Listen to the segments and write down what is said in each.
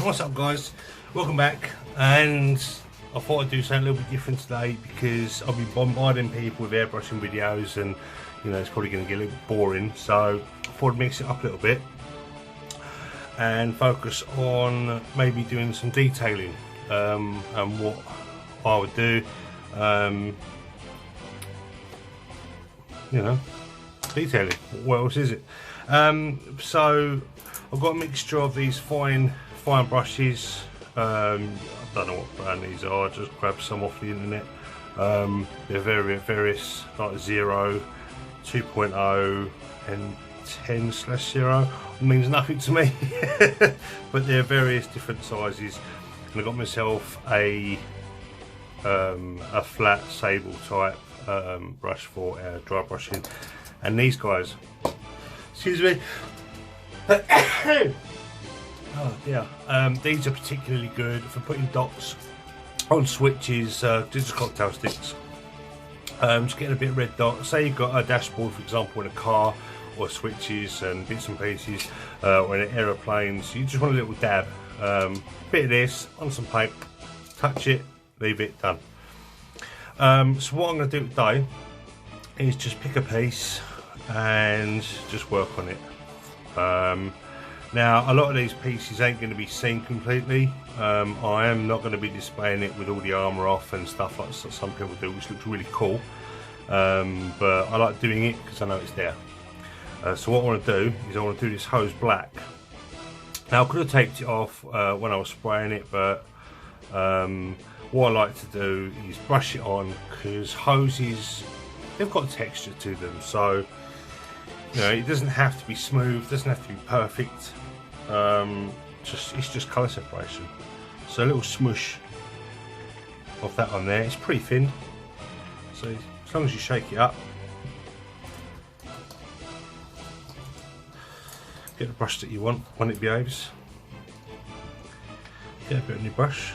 What's up guys, welcome back, and I thought I'd do something a little bit different today because I'll be bombarding people with airbrushing videos and you know it's probably going to get a little bit boring, so I thought I'd mix it up a little bit and focus on maybe doing some detailing and what I would do, you know, detailing. What else is it? So I've got a mixture of these fine brushes. I don't know what brand these are, I just grabbed some off the internet. They're various, like 0, 2.0 and 10/0. Means nothing to me but they're various different sizes, and I got myself a flat sable type brush for dry brushing, and these guys, excuse me, oh dear, these are particularly good for putting dots on switches, digital cocktail sticks. Just getting a bit of red dot. Say you've got a dashboard, for example, in a car, or switches and bits and pieces, or in an aeroplane, so you just want a little dab, bit of this on some paint, touch it, leave it, done. So what I'm going to do today is just pick a piece and just work on it. Now a lot of these pieces ain't going to be seen completely. I am not going to be displaying it with all the armour off and stuff like some people do, which looks really cool, but I like doing it because I know it's there. So what I want to do is I want to do this hose black. Now I could have taken it off when I was spraying it, but what I like to do is brush it on, because hoses, they've got texture to them, so you know it doesn't have to be smooth, doesn't have to be perfect. It's just colour separation. So a little smush of that on there. It's pretty thin, so as long as you shake it up, get the brush that you want when it behaves. Get a bit on your brush.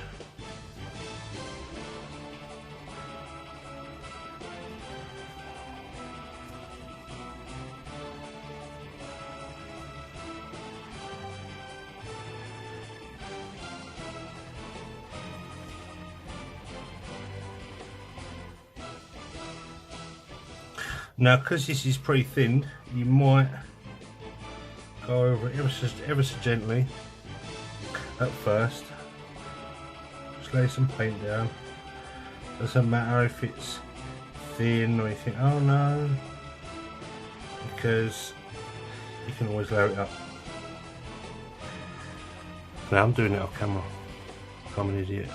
Now, because this is pretty thin, you might go over it ever so gently at first. Just lay some paint down. Doesn't matter if it's thin or you think, oh no, because you can always lower it up. Now I'm doing it off camera. I'm an idiot.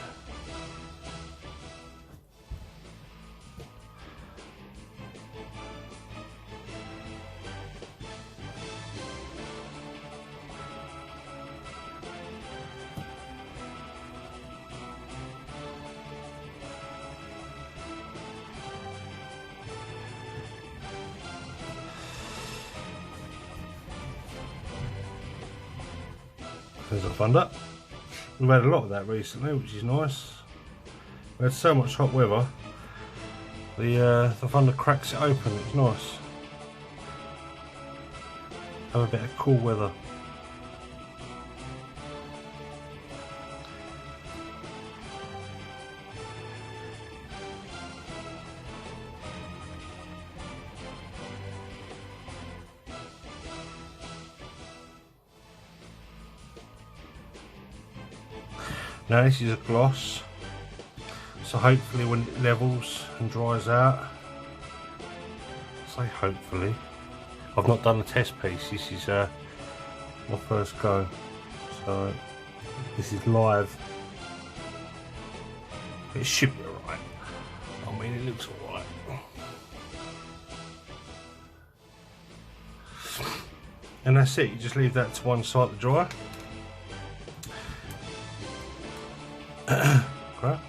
There's a thunder. We've had a lot of that recently, which is nice. We had so much hot weather, the thunder cracks it open. It's nice. Have a bit of cool weather. Now this is a gloss, so hopefully when it levels and dries out, say hopefully, I've not done a test piece, this is my first go, so this is live. It should be alright, I mean it looks alright. And that's it, you just leave that to one side to dry. Crap,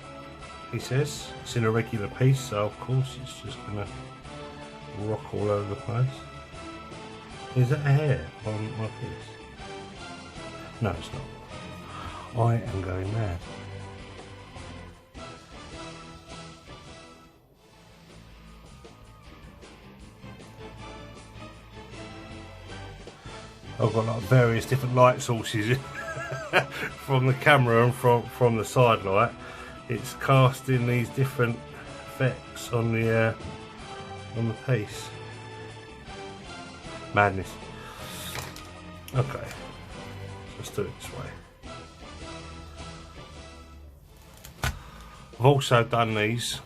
he says it's in a regular piece, so of course it's just gonna rock all over the place. Is that a hair on my piece? No, it's not. I am going mad. I've got like various different light sources from the camera and from the side light, it's casting these different effects on the piece. Madness. Okay, let's do it this way. I've also done these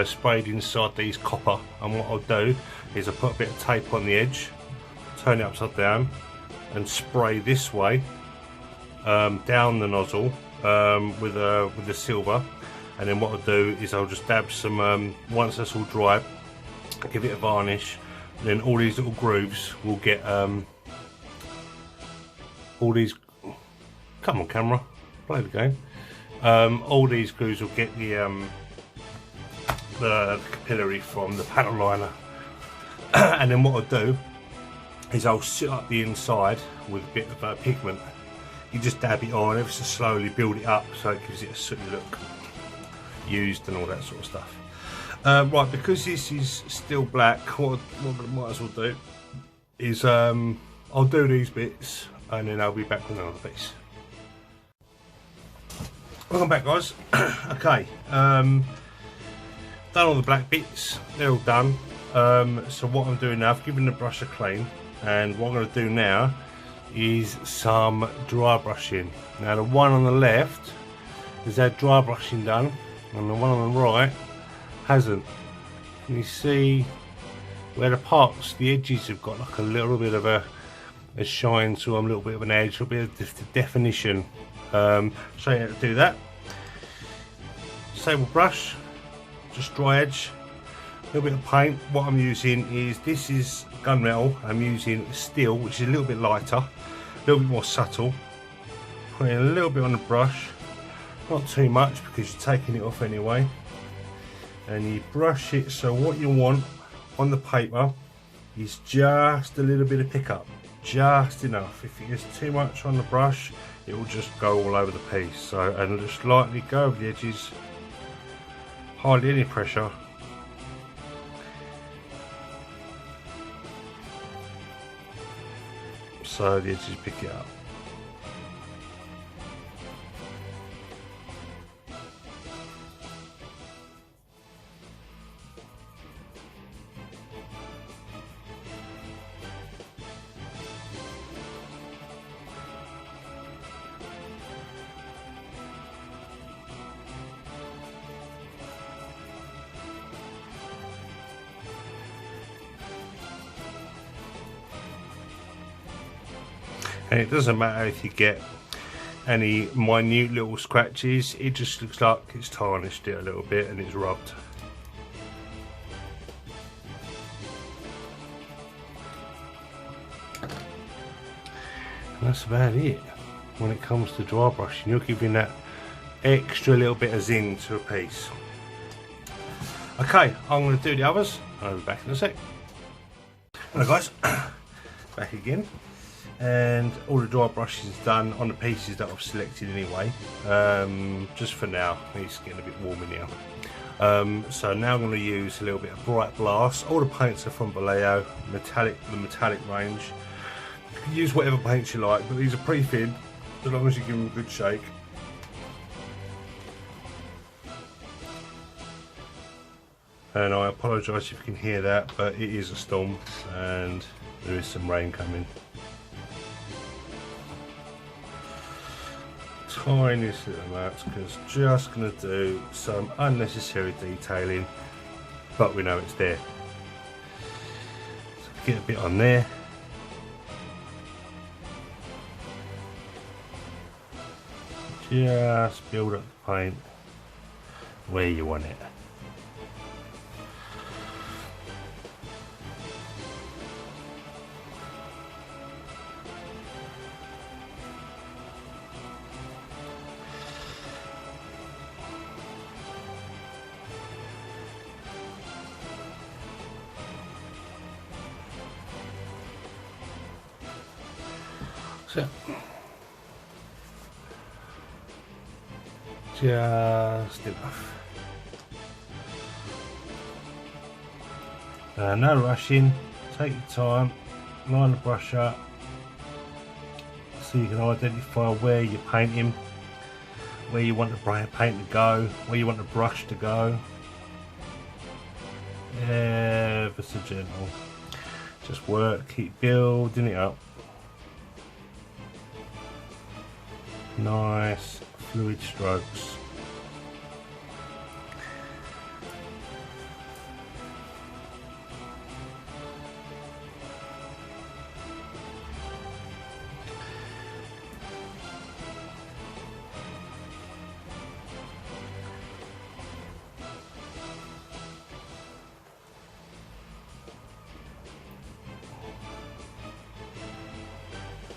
sprayed inside these copper, and what I'll do is I'll put a bit of tape on the edge, turn it upside down and spray this way down the nozzle with the silver, and then what I'll do is I'll just dab some once that's all dry, give it a varnish, and then all these little grooves will get all these, come on camera, play the game, all these grooves will get the capillary from the panel liner. And then what I'll do is I'll sit up the inside with a bit of pigment. You just dab it on ever so slowly, build it up so it gives it a sooty look, used and all that sort of stuff. Right, because this is still black, what I might as well do is I'll do these bits and then I'll be back with another piece. Welcome back, guys. Okay, done all the black bits, they're all done. So what I'm doing now, I've given the brush a clean, and what I'm going to do now is some dry brushing. Now the one on the left has had dry brushing done, and the one on the right hasn't. Can you see where the parts, the edges have got like a little bit of a shine to them, a little bit of an edge, a little bit of definition. Show you how to do that. Sable brush, just dry edge, a little bit of paint. What I'm using is, this is gunmetal, I'm using steel, which is a little bit lighter, a little bit more subtle. Putting a little bit on the brush, not too much because you're taking it off anyway, and you brush it so what you want on the paper is just a little bit of pickup, just enough. If it gets too much on the brush, it will just go all over the piece. So, and just lightly go over the edges, hardly any pressure. So the edges pick it up. And it doesn't matter if you get any minute little scratches, it just looks like it's tarnished it a little bit and it's rubbed. And that's about it when it comes to dry brushing. You're giving that extra little bit of zing to a piece. Okay, I'm going to do the others. I'll be back in a sec. Hello guys, back again. And all the dry brushing is done on the pieces that I've selected anyway, just for now. It's getting a bit warm in here. So now I'm going to use a little bit of Bright Blast. All the paints are from Vallejo, the metallic range. You can use whatever paints you like, but these are pre-thinned, as long as you give them a good shake. And I apologise if you can hear that, but it is a storm and there is some rain coming. Tiniest little amounts, because just going to do some unnecessary detailing, but we know it's there. So get a bit on there. Just build up the paint where you want it. So, just enough. No rushing, take your time, line the brush up, so you can identify where you're painting, where you want the paint to go, where you want the brush to go. Ever so gentle. Just work, keep building it up. Nice fluid strokes.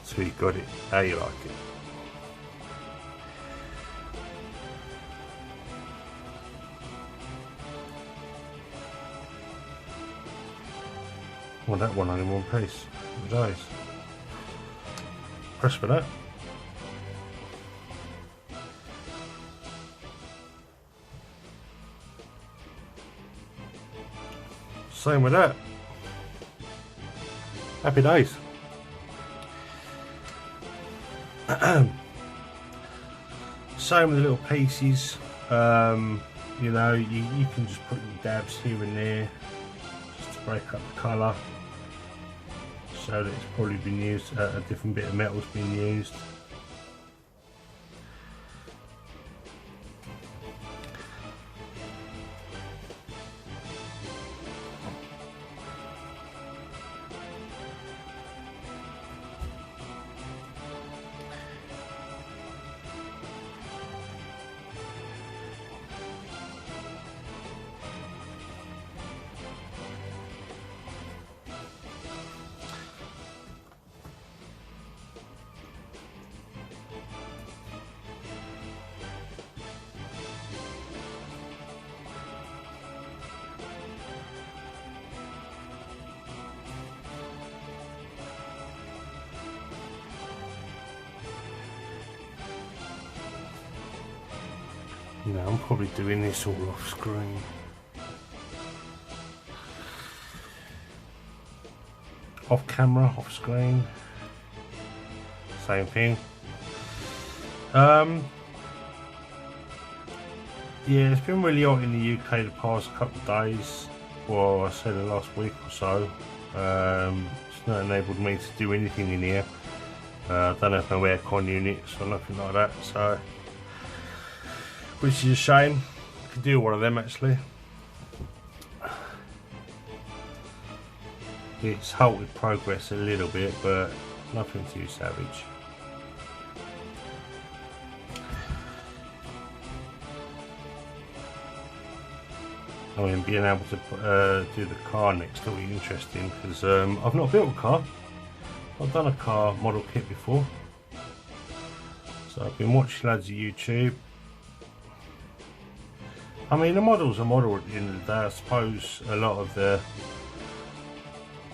So you got it how you like it. Well, that one only one piece. Nice. Press for that. Same with that. Happy days. Same with the little pieces. You know, you can just put your dabs here and there just to break up the colour, so that it's probably been used, a different bit of metal's been used. No, I'm probably doing this all off screen. Off camera, off screen. Same thing. Yeah, it's been really hot in the UK the past couple of days. Well, I say the last week or so. It's not enabled me to do anything in here. I don't have no aircon units or nothing like that, so which is a shame. I could do one of them actually. It's halted progress a little bit, but nothing too savage. I mean, being able to do the car next will be interesting, because I've not built a car. I've done a car model kit before, so I've been watching loads of YouTube. I mean, the model's a model at the end of the day. I suppose a lot of the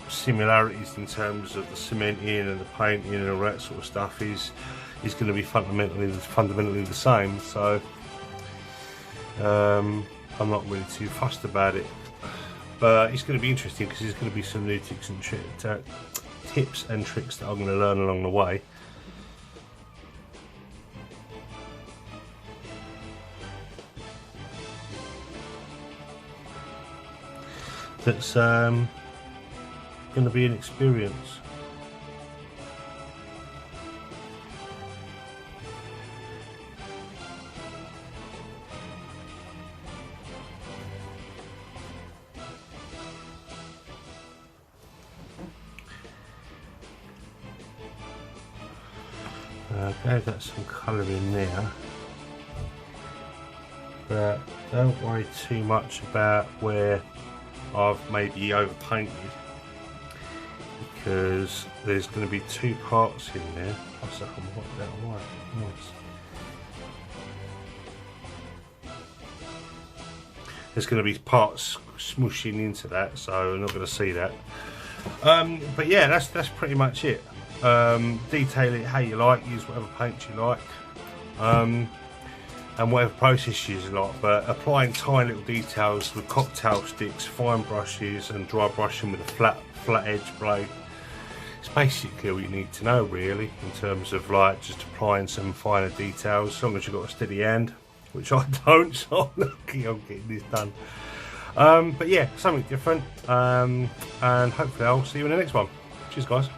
similarities in terms of the cementing and the painting and all that sort of stuff is going to be fundamentally the same. So I'm not really too fussed about it. But it's going to be interesting because there's going to be some new tips and tricks that I'm going to learn along the way. That's going to be an experience. Okay, got some colour in there, but don't worry too much about where I've maybe overpainted, because there's going to be two parts in there. Plus I can wipe that away. Nice. There's going to be parts smooshing into that, so I'm not going to see that. But yeah, that's pretty much it. Detail it how you like, use whatever paint you like, and whatever process you like, but applying tiny little details with cocktail sticks, fine brushes, and dry brushing with a flat edge blade it's basically all you need to know really, in terms of like just applying some finer details, as long as you've got a steady hand, which I don't, so I'm lucky I'm getting this done. But yeah, something different, and hopefully I'll see you in the next one. Cheers guys.